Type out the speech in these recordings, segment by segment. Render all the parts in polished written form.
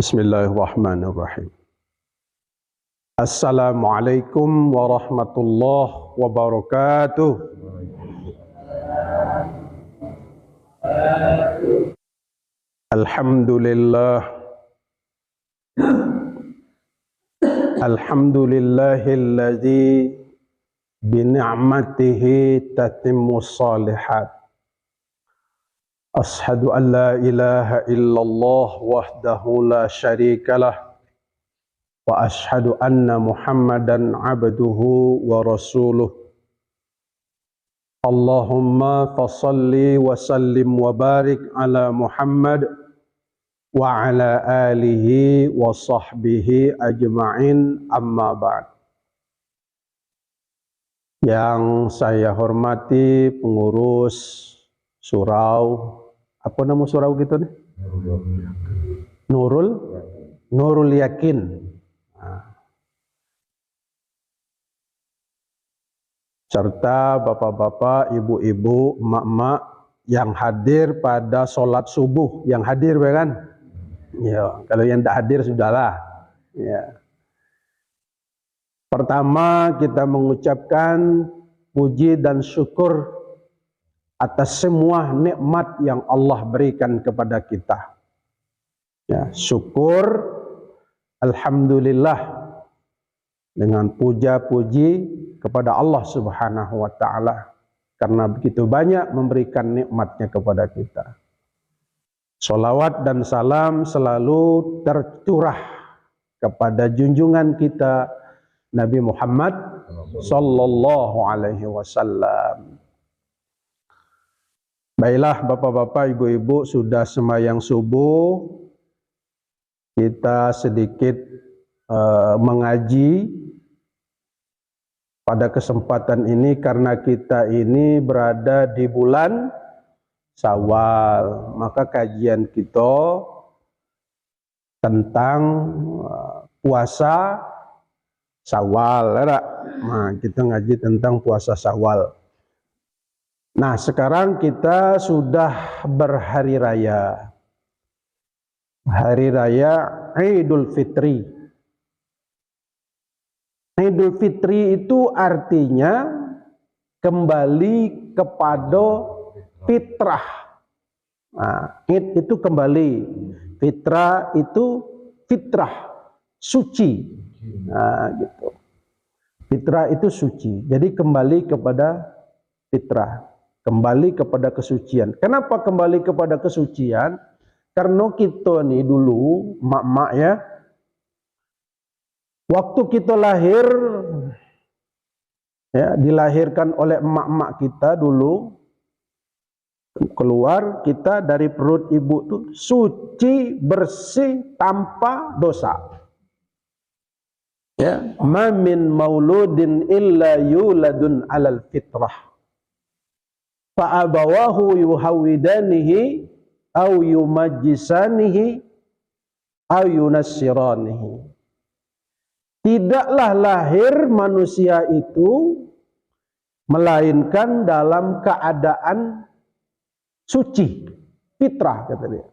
Bismillahirrahmanirrahim. Assalamualaikum warahmatullahi wabarakatuh. Alhamdulillah. Alhamdulillahilladzi bini'matihi tatimmus shalihat. Ashhadu an la ilaha illallah wahdahu la syarikalah wa ashhadu anna Muhammadan abduhu wa rasuluh. Allahumma fasalli wa sallim wa barik ala Muhammad wa ala alihi wa sahbihi ajma'in, amma ba'd. Yang saya hormati pengurus surau, apa nama surau gitu nih? Nurul Yakin. Serta bapak-bapak, ibu-ibu, emak-emak yang hadir pada sholat subuh, yang hadir kan? Ya, kalau yang tidak hadir sudahlah. Ya. Pertama kita mengucapkan puji dan syukur atas semua nikmat yang Allah berikan kepada kita. Ya, syukur, alhamdulillah, dengan puja-puji kepada Allah Subhanahu wa Ta'ala, karena begitu banyak memberikan nikmatnya kepada kita. Sholawat dan salam selalu tercurah kepada junjungan kita Nabi Muhammad sallallahu alaihi wasallam. Baiklah bapak-bapak, ibu-ibu, sudah sembahyang subuh, kita sedikit mengaji pada kesempatan ini karena kita ini berada di bulan Syawal, maka kajian kita tentang puasa Syawal. Nah, kita ngaji tentang puasa Syawal. Nah, sekarang kita sudah berhari raya. Hari raya Idul Fitri. Idul Fitri itu artinya kembali kepada fitrah. Nah, id itu kembali, fitrah itu fitrah, suci. Nah, gitu. Fitrah itu suci. Jadi kembali kepada fitrah, kembali kepada kesucian. Kenapa kembali kepada kesucian? Karena kita nih dulu, mak-mak ya, waktu kita lahir, ya, dilahirkan oleh emak-emak kita dulu, keluar kita dari perut ibu tuh suci, bersih, tanpa dosa. Ya, ma min mauludin illa yuladun alal fitrah. Fa abawahu yuhawidanihi au yumajjisanihi au yunassiranihi. Tidaklah lahir manusia itu melainkan dalam keadaan suci, fitrah kata dia.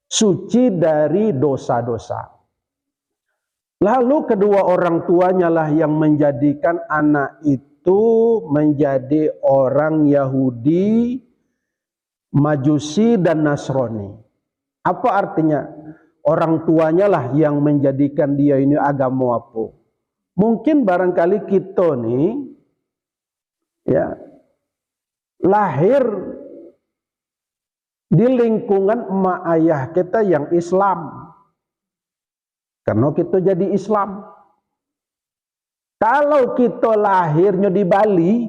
Suci dari dosa-dosa. Lalu kedua orang tuanya lah yang menjadikan anak itu menjadi orang Yahudi, Majusi dan Nasrani. Apa artinya? Orang tuanya lah yang menjadikan dia ini agama apa? Mungkin barangkali kita nih ya lahir di lingkungan emak ayah kita yang Islam. Karena kita jadi Islam. Kalau kita lahirnya di Bali,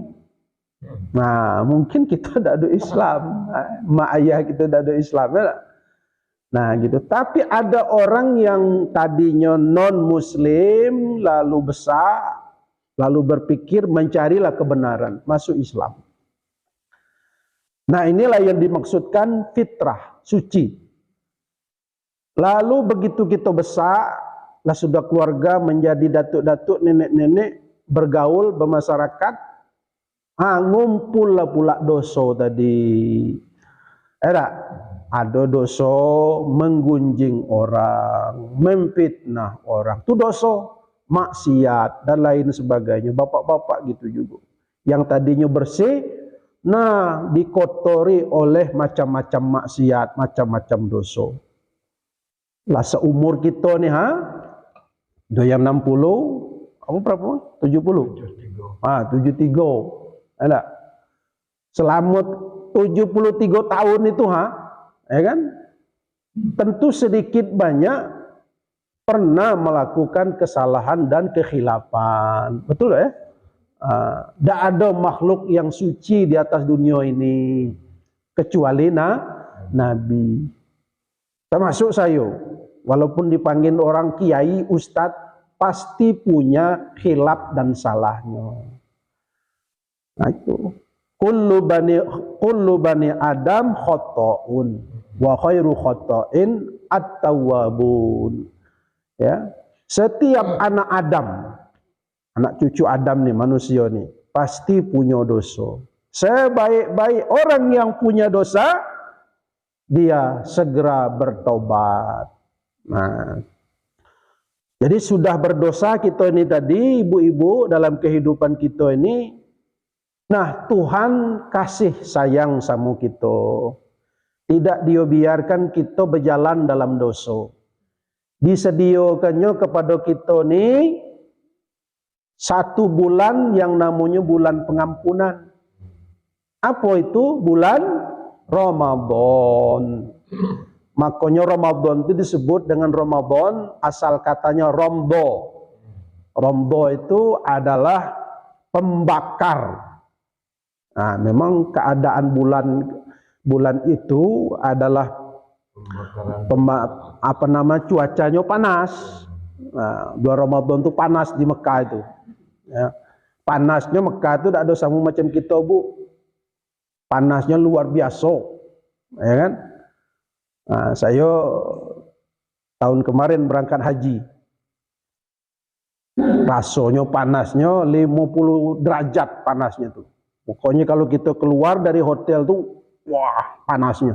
nah mungkin kita tidak ada Islam. Emak ayah kita tidak ada Islam. Ya? Nah gitu. Tapi ada orang yang tadinya non-Muslim, lalu besar, lalu berpikir mencarilah kebenaran, masuk Islam. Nah inilah yang dimaksudkan fitrah, suci. Lalu begitu kita besar, lah sudah keluarga menjadi datuk-datuk, nenek-nenek, bergaul, bermasyarakat, ngumpul lah pula dosa tadi. Ada dosa menggunjing orang, memfitnah orang, itu dosa, maksiat dan lain sebagainya. Bapak-bapak gitu juga. Yang tadinya bersih, nah dikotori oleh macam-macam maksiat, macam-macam dosa. Lah seumur kita nih doyan 60, apa berapa? 70? 73. Ada. Selama 73 tahun itu ya kan? Tentu sedikit banyak pernah melakukan kesalahan dan kekhilafan. Betul ya? Tidak ada makhluk yang suci di atas dunia ini kecuali Nabi. Termasuk saya. Walaupun dipanggil orang kiai, ustadz, pasti punya khilaf dan salahnya. Nah itu. Kullu bani Adam khoto'un wa khairu khoto'in at-tawwabun. Ya, setiap anak Adam, anak cucu Adam nih, manusia nih, pasti punya dosa. Sebaik-baik orang yang punya dosa, dia segera bertobat. Nah, jadi sudah berdosa kita ini tadi, ibu-ibu, dalam kehidupan kita ini. Nah, Tuhan kasih sayang sama kita. Tidak Dia biarkan kita berjalan dalam dosa. Disediakannya kepada kita nih 1 bulan yang namanya bulan pengampunan. Apa itu? Bulan Ramadan. Makanya Ramadan itu disebut dengan Ramadan, asal katanya rombo. Rombo itu adalah pembakar. Nah, memang keadaan bulan itu adalah cuacanya panas. Nah, bulan Ramadan itu panas di Mekah itu. Ya. Panasnya Mekah itu tidak ada sama macam kita, Bu. Panasnya luar biasa, ya kan? Nah, saya tahun kemarin berangkat haji. Rasanya panasnya 50 derajat panasnya tuh. Pokoknya kalau kita keluar dari hotel tuh, wah panasnya.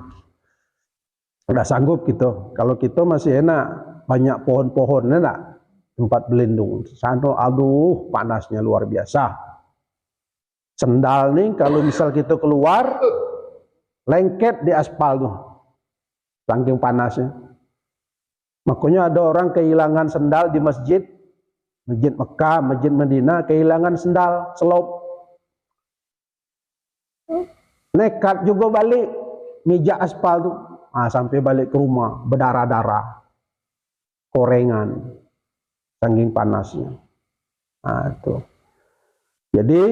Udah sanggup gitu. Kalau kita masih enak, banyak pohon-pohon, enak, tempat berlindung. Sana, aduh, panasnya luar biasa. Sendal nih, kalau misal kita keluar, lengket di aspal tuh, saking panasnya. Makanya ada orang kehilangan sendal di masjid Mekah, masjid Madinah, kehilangan sendal, selop. Nekat juga balik, mijak aspal tuh, sampai balik ke rumah, berdarah-darah, korengan, saking panasnya. Nah, itu. Jadi,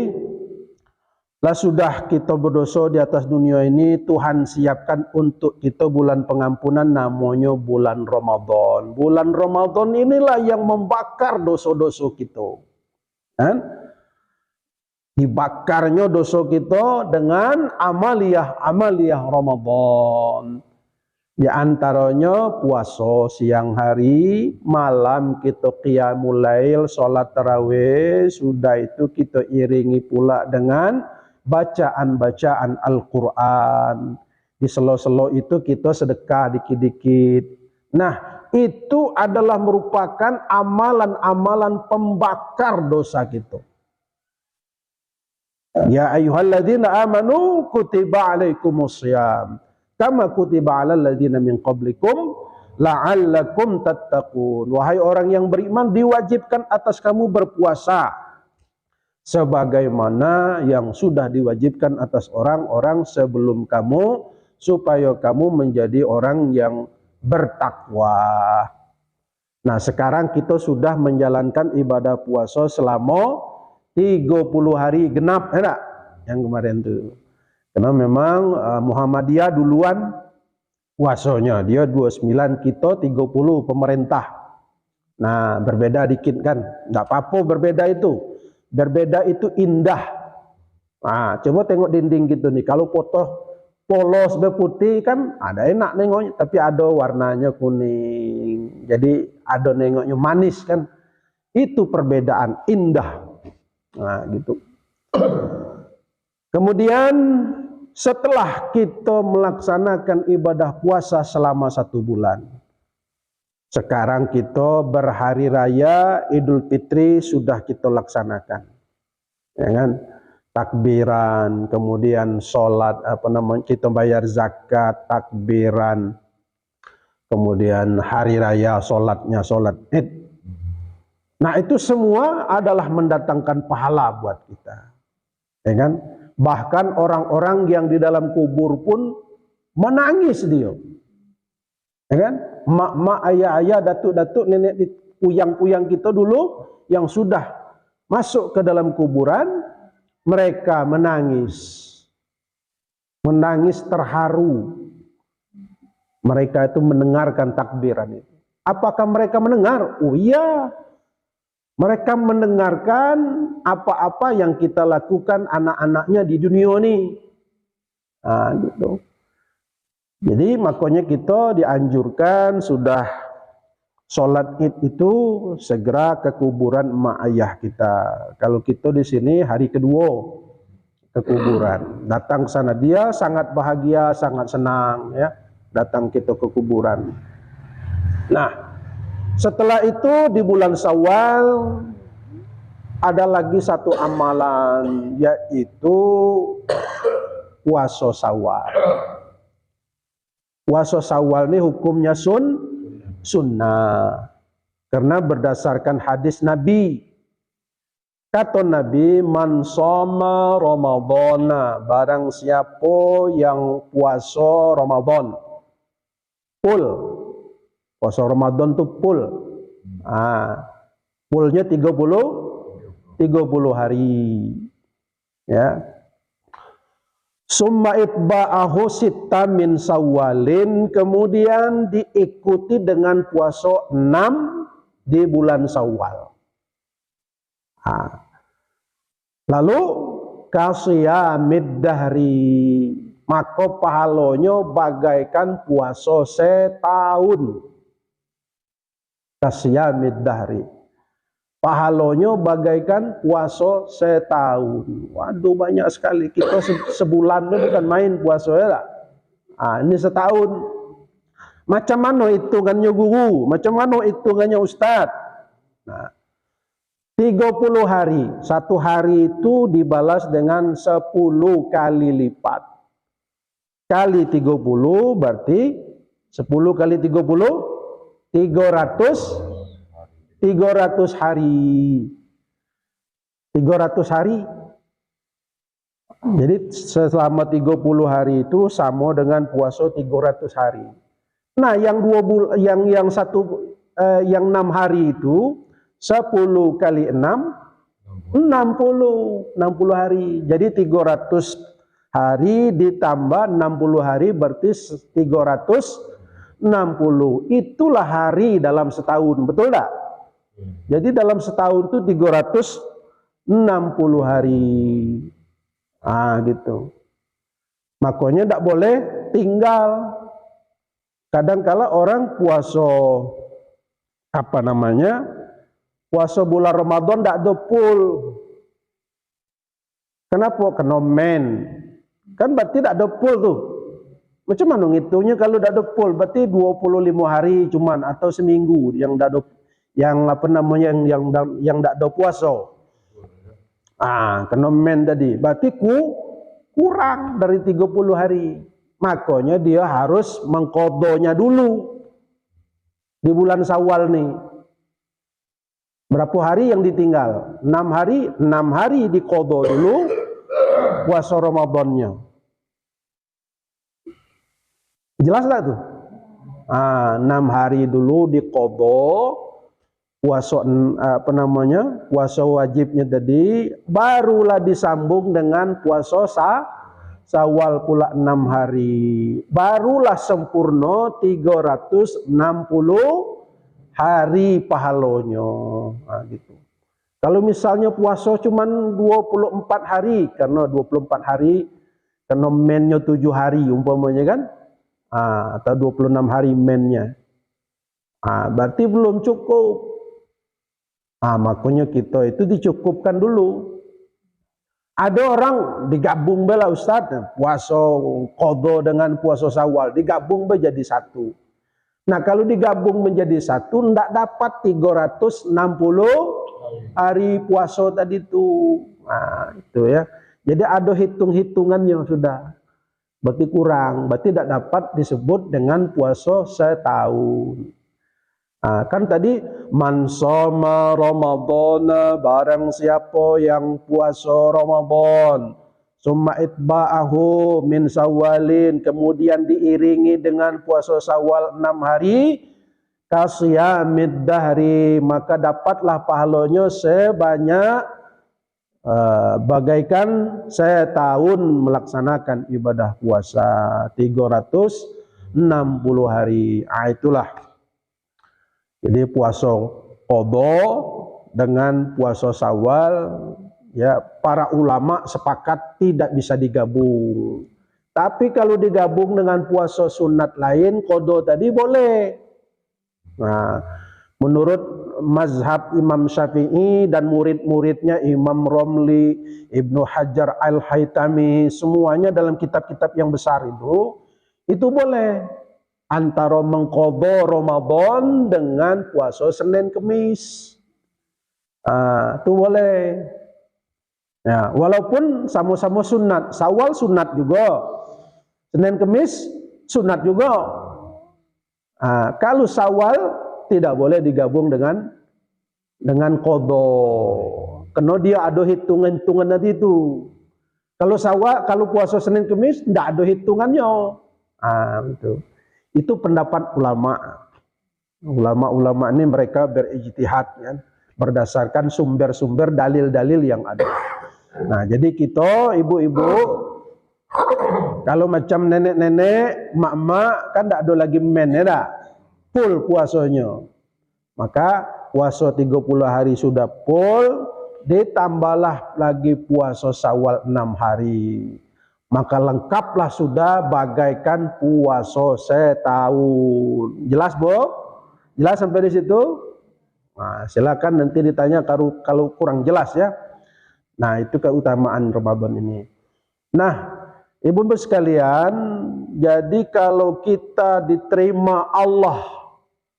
lah sudah kita berdosa di atas dunia ini, Tuhan siapkan untuk kita bulan pengampunan, namanya bulan Ramadan. Bulan Ramadan inilah yang membakar dosa-dosa kita. Kan? Dibakarnya dosa kita dengan amaliyah Ramadan. Di antaranya puasa siang hari, malam kita qiyamul lail, salat tarawih, sudah itu kita iringi pula dengan bacaan-bacaan Al-Qur'an. Di selo-selo itu kita sedekah dikit-dikit. Nah, itu adalah merupakan amalan-amalan pembakar dosa kita. Ya ayyuhalladzina amanu kutiba alaikumusiyam kama kutiba alal ladzina min qablikum la'allakum tattaqun. Wahai orang yang beriman, diwajibkan atas kamu berpuasa sebagaimana yang sudah diwajibkan atas orang-orang sebelum kamu, supaya kamu menjadi orang yang bertakwa. Nah, sekarang kita sudah menjalankan ibadah puasa selama 30 hari genap, enggak? Yang kemarin tuh. Karena memang Muhammadiyah duluan puasanya, dia 29, kita 30 pemerintah. Nah, berbeda dikit kan? Enggak apa-apa berbeda itu. Berbeda itu indah. Nah, coba tengok dinding gitu nih. Kalau polos berputih kan ada enak nengoknya, tapi ada warnanya kuning. Jadi ada nengoknya manis kan? Itu perbedaan indah. Nah, gitu. Kemudian setelah kita melaksanakan ibadah puasa selama 1 bulan. Sekarang kita berhari raya Idul Fitri sudah kita laksanakan, ya kan? Takbiran, kemudian sholat, kita bayar zakat, takbiran, kemudian hari raya sholatnya sholat Id. Nah itu semua adalah mendatangkan pahala buat kita, ya kan? Bahkan orang-orang yang di dalam kubur pun menangis dia, ya kan? Mak-mak, ayah-ayah, datuk-datuk, nenek, puyang-puyang kita dulu yang sudah masuk ke dalam kuburan, mereka menangis terharu. Mereka itu mendengarkan takbiran itu. Apakah mereka mendengar? Oh iya, mereka mendengarkan apa-apa yang kita lakukan anak-anaknya di dunia ini. Nah, gitu. Jadi makanya kita dianjurkan sudah sholat Id itu segera ke kuburan emak ayah kita. Kalau kita di sini hari kedua ke kuburan, datang ke sana, dia sangat bahagia, sangat senang, ya, datang kita ke kuburan. Nah, setelah itu di bulan Syawal ada lagi satu amalan, yaitu puasa Syawal. Puasa Syawal ini hukumnya sunnah, karena berdasarkan hadis Nabi. Kata Nabi, man shoma Ramadhana, barang siapa yang puasa Ramadan, full, puasa Ramadan itu full, fullnya 30 hari, ya. Summa itba'ahu sitta min Syawalin, kemudian diikuti dengan puasa 6 di bulan Syawal. Lalu kasiyamid dahri, maka pahalanya bagaikan puasa setahun. Kasiyamid dahri, pahalanya bagaikan puasa setahun. Waduh, banyak sekali. Kita sebulan itu bukan main puasa, ya. Ini setahun. Macam mana hitungannya guru? Macam mana hitungannya ustadz? Nah, 30 hari. Satu hari itu dibalas dengan 10 kali lipat. Kali 30 berarti 10 kali 30 300 hari. 300 hari. Jadi selama 30 hari itu sama dengan puasa 300 hari. Nah, yang 6 hari itu 10 kali 6 60 hari. Jadi 300 hari ditambah 60 hari berarti 360. Itulah hari dalam setahun, betul tak? Jadi dalam setahun itu 360 hari. Gitu. Makanya tidak boleh tinggal. Kadang-kala orang puasa puasa bulan Ramadan tidak ada full. Kenapa? Kena men. Kan berarti tidak ada full tuh. Macam mana ngitungnya kalau tidak ada full? Berarti 25 hari cuman, atau seminggu yang tidak ada, yang tidak ada puasa. Kena men tadi. Berarti kurang dari 30 hari. Makanya dia harus mengkodonya dulu di bulan Syawal nih. Berapa hari yang ditinggal? 6 hari. 6 hari dikodo dulu puasa Ramadannya. Jelas tak tuh? 6 hari dulu dikodo puasa puasa wajibnya tadi, barulah disambung dengan puasa Syawal pula 6 hari. Barulah sempurna 360 hari pahalanya. Gitu. Kalau misalnya puasa cuman 24 hari, karena 24 hari karena mennya 7 hari umpamanya kan, atau 26 hari mennya, berarti belum cukup. Makanya kita itu dicukupkan dulu. Ada orang digabung bela Ustaz, puasa qadha dengan puasa Syawal digabung menjadi satu. Nah, kalau digabung menjadi satu ndak dapat 360 hari puasa tadi itu. Nah, itu ya. Jadi ada hitung-hitungannya sudah. Berarti kurang, berarti tidak dapat disebut dengan puasa setahun. Nah, kan tadi man shoma ramadhana, barang siapa yang puasa Ramadan, summa itba'ahu min Syawalin, kemudian diiringi dengan puasa Syawal 6 hari, kasyamid dahri, maka dapatlah pahalanya sebanyak bagaikan setahun melaksanakan ibadah puasa 360 hari. Itulah. Jadi puasa qadha dengan puasa Syawal, ya para ulama sepakat tidak bisa digabung. Tapi kalau digabung dengan puasa sunat lain, qadha tadi boleh. Nah, menurut mazhab Imam Syafi'i dan murid-muridnya Imam Romli, Ibnu Hajar Al-Haytami, semuanya dalam kitab-kitab yang besar itu boleh. Antara mengqadha Ramadan dengan puasa Senin Kemis. Itu boleh. Ya, walaupun sama-sama sunat. Syawal sunat juga. Senin Kemis sunat juga. Kalau Syawal tidak boleh digabung dengan qadha. Karena dia ada hitungan-hitungan nanti itu. Kalau Syawal, kalau puasa Senin Kemis tidak ada hitungannya. Itu. Itu pendapat ulama. Ulama-ulama ini mereka berijtihad ya, berdasarkan sumber-sumber dalil-dalil yang ada. Nah, jadi kita ibu-ibu kalau macam nenek-nenek, mak-mak kan tidak ada lagi men ya, full puasanya. Maka puasa 30 hari sudah full, ditambahlah lagi puasa Syawal 6 hari. Maka lengkaplah sudah bagaikan puasa setahun. Jelas, Bu? Jelas sampai di situ? Nah, silakan nanti ditanya kalau kurang jelas ya. Nah, itu keutamaan Ramadan ini. Nah, ibu-ibu sekalian, jadi kalau kita diterima Allah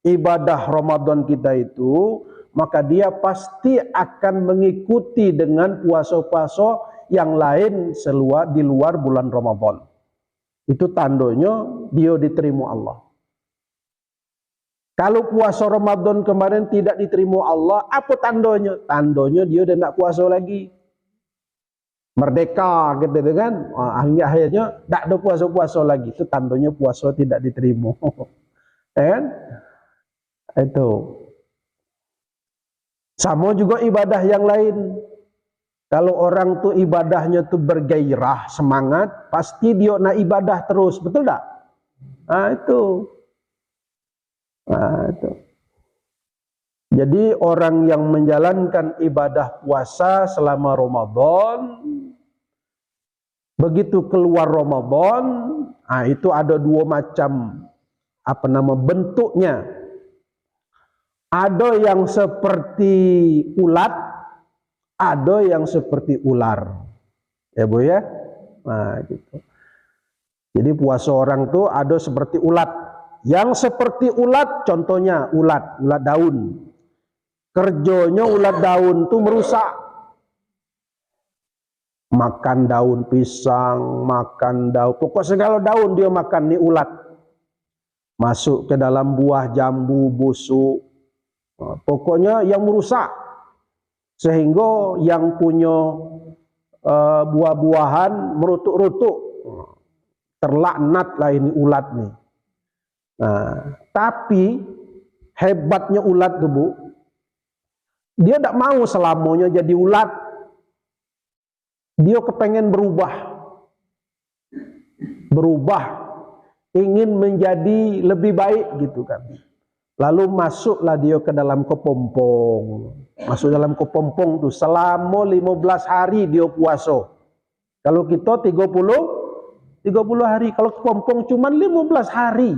ibadah Ramadan kita itu, maka dia pasti akan mengikuti dengan puasa-puasa yang lain di luar bulan Ramadan. Itu tandanya dia diterima Allah. Kalau puasa Ramadan kemarin tidak diterima Allah, apa tandanya? Tandanya dia udah tidak puasa lagi. Merdeka gitu kan. Akhirnya tidak ada puasa-puasa lagi. Itu tandanya puasa tidak diterima. Kan? Itu. Sama juga ibadah yang lain. Kalau orang tuh ibadahnya tuh bergairah, semangat, pasti dia nak ibadah terus, betul tak? Itu. Itu. Jadi orang yang menjalankan ibadah puasa selama Ramadan, begitu keluar Ramadan, itu ada dua macam bentuknya. Ada yang seperti ulat, ada yang seperti ular, ya Bu ya. Nah, gitu. Jadi puasa orang tuh ada seperti ulat. Yang seperti ulat, contohnya ulat daun. Kerjanya ulat daun tuh merusak. Makan daun pisang, makan daun, pokok segala daun dia makan nih ulat. Masuk ke dalam buah jambu, busuk. Nah, pokoknya yang merusak. Sehingga yang punya buah-buahan merutuk-rutuk, terlaknatlah ini ulat nih. Nah, tapi hebatnya ulat tuh Bu, dia tidak mau selamanya jadi ulat. Dia kepengen berubah, ingin menjadi lebih baik gitu kan. Lalu masuklah dia ke dalam kepompong. Masuk dalam kepompong tuh selama 15 hari dia puasa. Kalau kita 30 hari. Kalau kepompong cuma 15 hari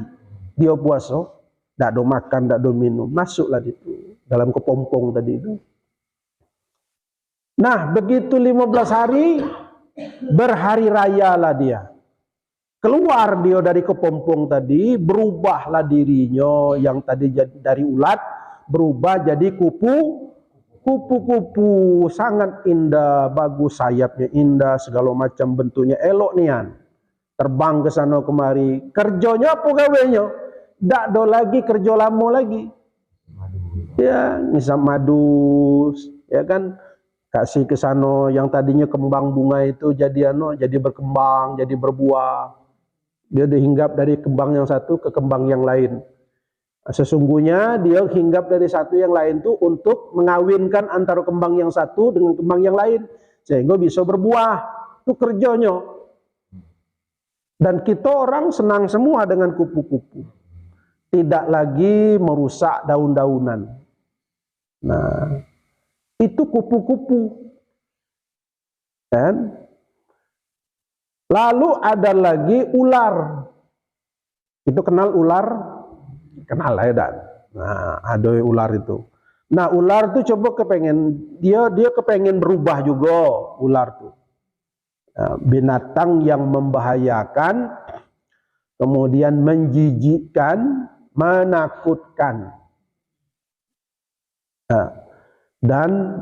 dia puasa. Tidak ada makan, tidak ada minum. Masuklah itu dalam kepompong tadi itu. Nah, begitu 15 hari, berhari raya lah dia. Keluar dia dari kepompong tadi, berubahlah dirinya yang tadi dari ulat, berubah jadi kupu-kupu. Sangat indah, bagus sayapnya indah, segala macam bentuknya elok nian. Terbang ke sana kemari. Kerjanya apa gawenya? Ndak do lagi kerja lama lagi. Ya, ngisap madu, ya kan? Kasih ke sana yang tadinya kembang bunga itu jadi berkembang, jadi berbuah. Dia dihinggap dari kembang yang satu ke kembang yang lain. Sesungguhnya dia hinggap dari satu yang lain itu untuk mengawinkan antara kembang yang satu dengan kembang yang lain sehingga bisa berbuah. Itu kerjanya. Dan kita orang senang semua dengan kupu-kupu. Tidak lagi merusak daun-daunan. Nah, itu kupu-kupu. Dan lalu ada lagi ular. Itu kenal ular? Kenal ya, Dan. Nah, ada ular itu. Nah, ular itu coba dia kepengen berubah juga, ular tuh. Binatang yang membahayakan, kemudian menjijikkan, menakutkan. Nah, dan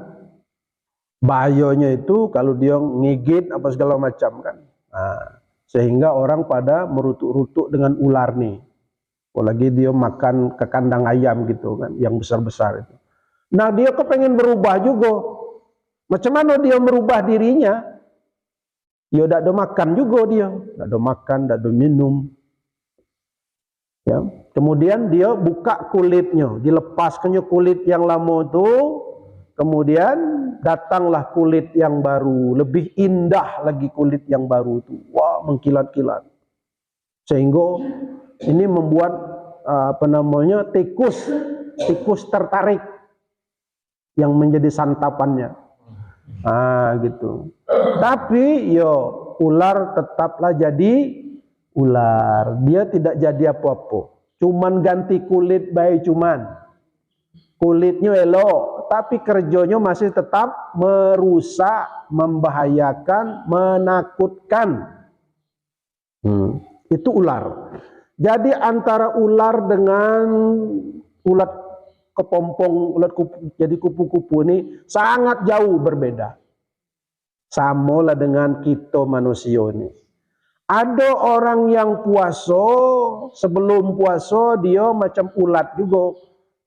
bahayanya itu kalau dia ngigit apa segala macam kan. Nah, sehingga orang pada merutuk-rutuk dengan ular nih. Apalagi dia makan ke kandang ayam gitu kan, yang besar-besar itu. Nah, dia kepengen berubah juga. Macam mana dia merubah dirinya? Ya tidak ada makan juga dia, tidak ada makan, tidak ada minum. Ya, kemudian dia buka kulitnya, dilepaskannya kulit yang lama itu, kemudian datanglah kulit yang baru, lebih indah lagi kulit yang baru itu. Wah, mengkilat-kilat. Sehingga ini membuat tikus tertarik yang menjadi santapannya. Gitu. Tapi ular tetaplah jadi ular. Dia tidak jadi apa-apa. Cuman ganti kulit baik cuman. Kulitnya elok, tapi kerjanya masih tetap merusak, membahayakan, menakutkan. Itu ular. Jadi antara ular dengan ulat kepompong, jadi kupu-kupu ini sangat jauh berbeda. Sama lah dengan kita manusia ini. Ada orang yang puasa, sebelum puasa dia macam ulat juga.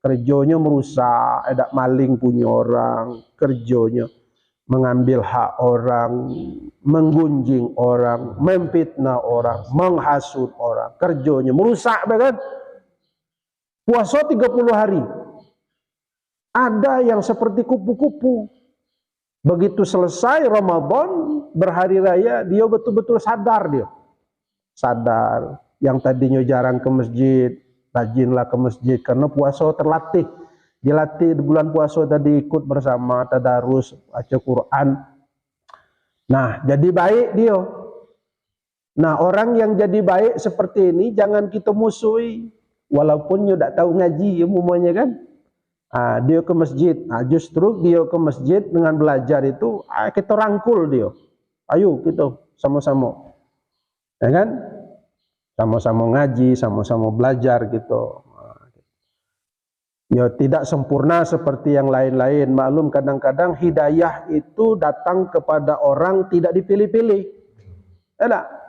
Kerjanya merusak, ada maling punya orang, kerjanya mengambil hak orang, menggunjing orang, memfitnah orang, menghasut orang, kerjanya merusak, kan? Puasa 30 hari. Ada yang seperti kupu-kupu. Begitu selesai Ramadan, berhari raya, dia betul-betul sadar dia. Sadar, yang tadinya jarang ke masjid, rajinlah ke masjid karena puasa terlatih. Dilatih di bulan puasa tadi ikut bersama tadarus, baca Quran. Nah, jadi baik dia. Nah, orang yang jadi baik seperti ini jangan kita musuhi. Walaupun dia tidak tahu ngaji umumnya kan. Dia ke masjid. Justru dia ke masjid dengan belajar itu kita rangkul dia. Ayo kita sama-sama. Ya kan? Sama-sama ngaji, sama-sama belajar gitu. Ya tidak sempurna seperti yang lain-lain. Maklum kadang-kadang hidayah itu datang kepada orang tidak dipilih-pilih.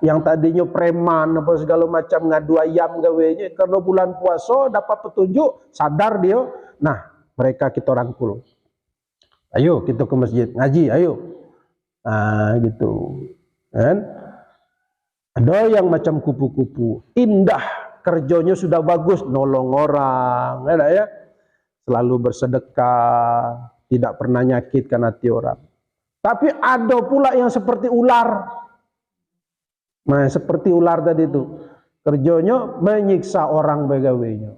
Yang tadinya preman apa segala macam ngadu ayam gawenya, karena bulan puasa dapat petunjuk, sadar dia. Nah, mereka kita rangkul. Ayo kita ke masjid ngaji, ayo. Gitu. Kan? Ada yang macam kupu-kupu, indah, kerjanya sudah bagus, nolong orang, ya. Selalu bersedekah, tidak pernah nyakitkan hati orang. Tapi ada pula yang seperti ular. Nah, seperti ular tadi itu, kerjanya menyiksa orang begawainya.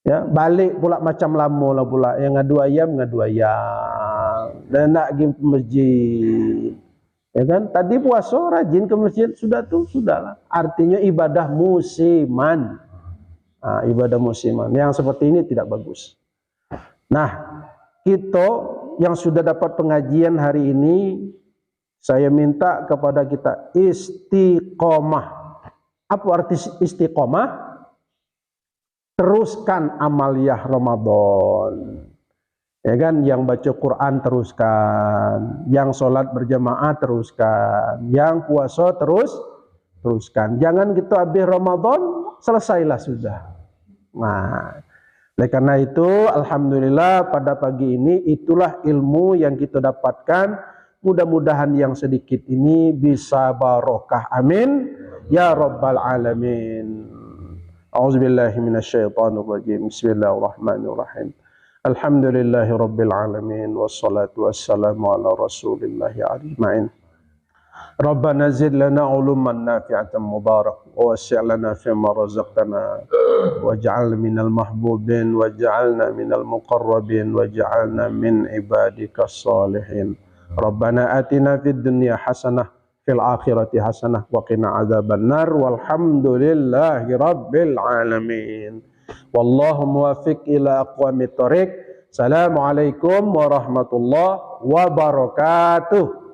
Ya, balik pula macam lama lah pula, yang ngadu ayam, dan nak pergi ke masjid. Ya kan, tadi puasa rajin ke masjid, sudahlah. Artinya ibadah musiman. Ibadah musiman yang seperti ini tidak bagus. Nah, kita yang sudah dapat pengajian hari ini, saya minta kepada kita istiqomah. Apa arti istiqomah? Teruskan amaliyah Ramadan. Ya kan, yang baca Quran teruskan, yang sholat berjamaah teruskan, yang puasa teruskan. Jangan gitu habis Ramadan selesailah sudah. Nah, oleh karena itu alhamdulillah pada pagi ini itulah ilmu yang kita dapatkan. Mudah-mudahan yang sedikit ini bisa barokah. Amin ya rabbal alamin. A'udzubillahi minasyaitonirrajim. Bismillahirrahmanirrahim. Alhamdulillahi rabbil alamin wassalatu wassalamu ala rasulillahi ajma'in. Rabbana zid lana uluman nafi'atan mubarak wa wasi' lana fima razaqtana waj'alna minal mahbubin waj'alna minal muqarrabin waj'alna min ibadikas salihin. Rabbana atina fid dunya hasanah fil akhirati hasanah wa qina adzabannar walhamdulillahi rabbil alamin. Wallahu muwaffiq ila aqwamit thoriq. Assalamualaikum warahmatullahi wabarakatuh.